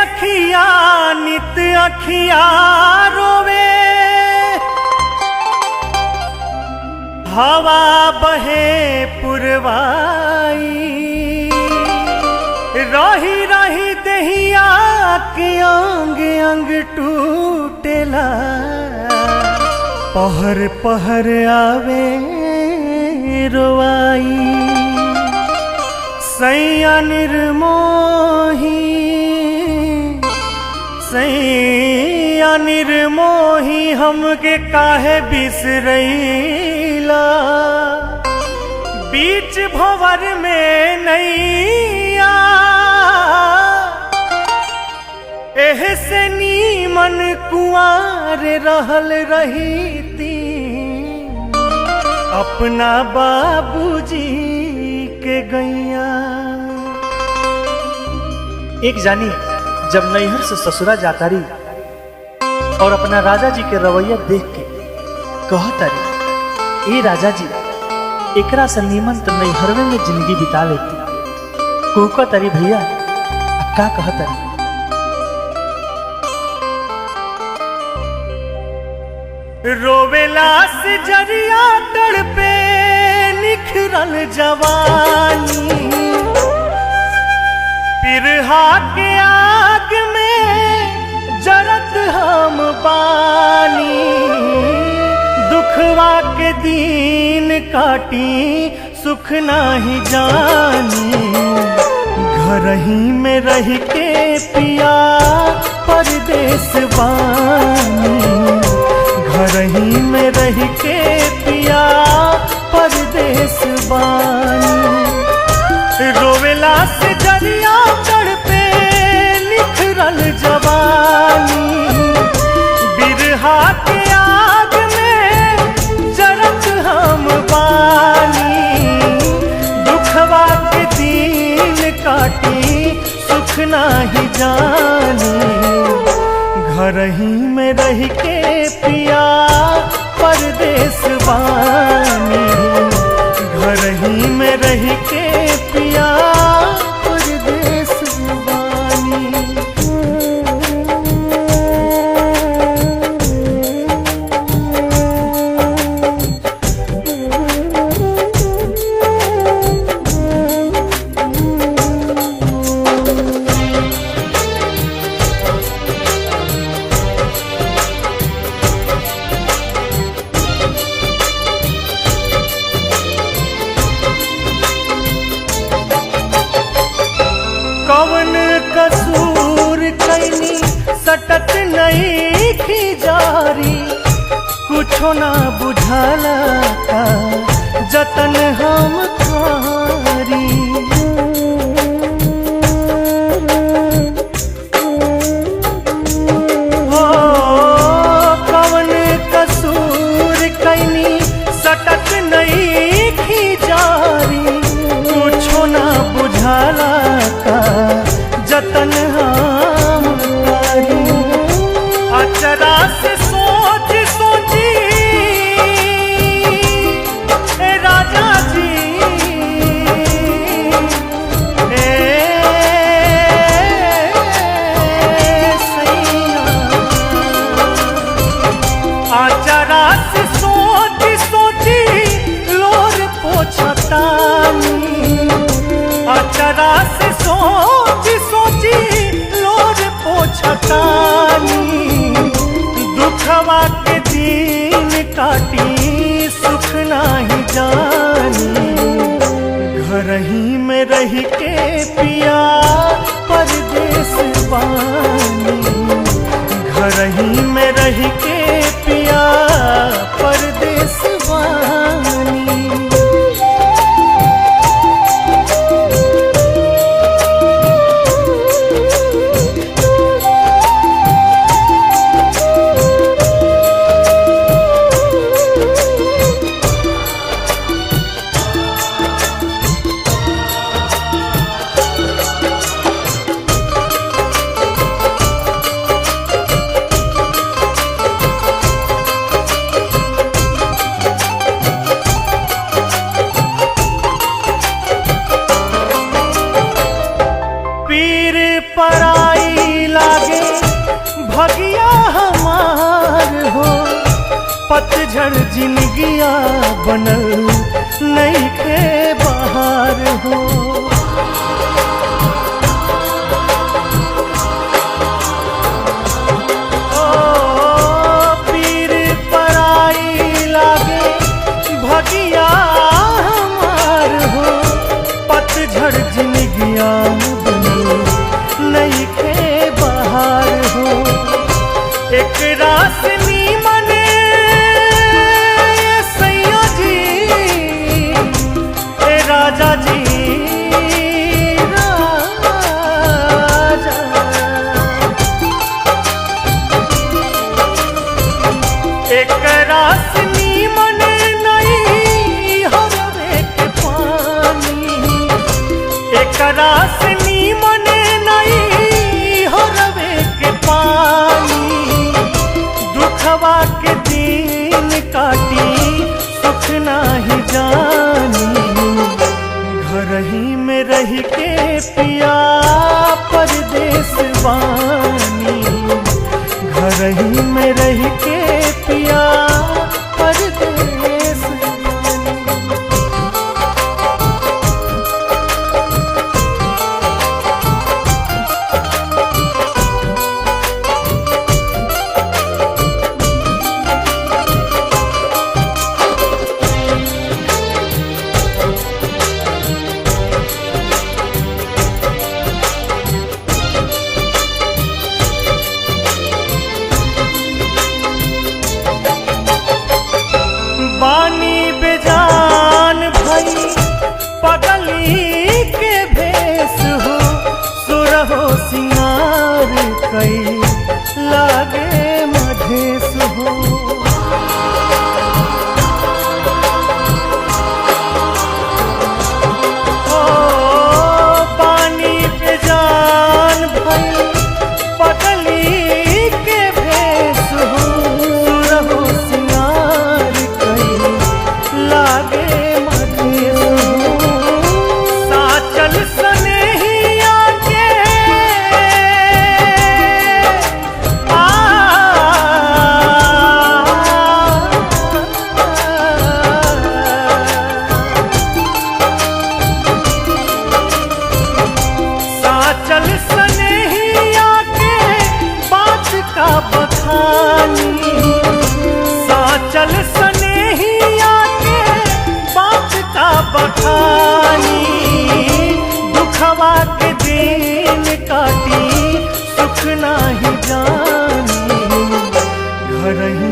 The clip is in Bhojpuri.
सखिया नित अखिया रोवे, हवा बहे पुरवाई, रही रही दहिया के अंग अंग टूटेला, पहर पहर आवे रोवाई। सैया निर्मोही सैया निर्मोही हमके काहे बिसरैला, बीच भंवर में नैया एह से नीमन कुंवार रहल रहीती, अपना बाबूजी के गैया। एक जानी जब नैहर से ससुरा जाता रही और अपना राजा जी के रवैया देख के कहता रही, ए राजा जी एकरा से नीमन तो नैहरवे में जिंदगी बिता लेती। कुका तरी भैया का कहता रही, रोवेला से जरिया तड़पे निखरल जवानी, पिरहा के आग में जरत हम बानी, दुखवा के दिन काटी सुख नाही जानी, घर ही में रह के पिया परदेस बानी, घर ही में रह के पिया परदेस बानी। रोवेला से जरिया तड़पे निखरल जवानी, बिरहा के आग में जरत हम बानी, दुखवा के दिन काटी सुख नाही जानी, घर ही में रह के पिया परदेस बानी, घर ही में रह के पिया परदेस बानी। कवन कसूर कैनी सटत नहीं की जारी, कुछो ना बुझाला का जतन हम थारी, हो कवन कसूर कैनी सटत नहीं की जारी, कुछो ना बुझाला जतन हम करी, अचरा से सोच सोची ए राजा जी, ए सैया, अचरा से सोच सोची लोर पोछतानी, अचरा से सोची लोर पोछतानी, दुखवा के दिन काटी सुख नाही जानी, घर ही में रह के पिया परदेस बानी, घर ही में रह के पिया परदेस बानी। पतझड़ जिंदगिया बनल नइखे बहार हो। पीर पराई लागे भगिया हमार हो। पतझड़ जिंदगिया बनल नइखे बहार हो। एक रासनी मने सैया जी ए राजा जी राजा। एक रासनी मने नहीं हरवे के पानी। एक रासनी मने नहीं हरवे के पानी। दुखवा के दिन काटी सुख नाही जानी। घर ही में रह के पिया परदेस बानी। घर ही में रह के पिया परदेस बानी। बानी बेजान भई पगली के भेस हो। सुरहो सिंगार कई लागे मधेस हो। बानी बेजान भई पगली के भेस हो। सुरहो सिंगार लागे मधेस हो। साचल सनेहिया के साचल सनेहिया के बात का बखानी। साचल सनेहिया के बात का बखानी। दुखवा के दिन काटी सुख नाही जानी। घर ही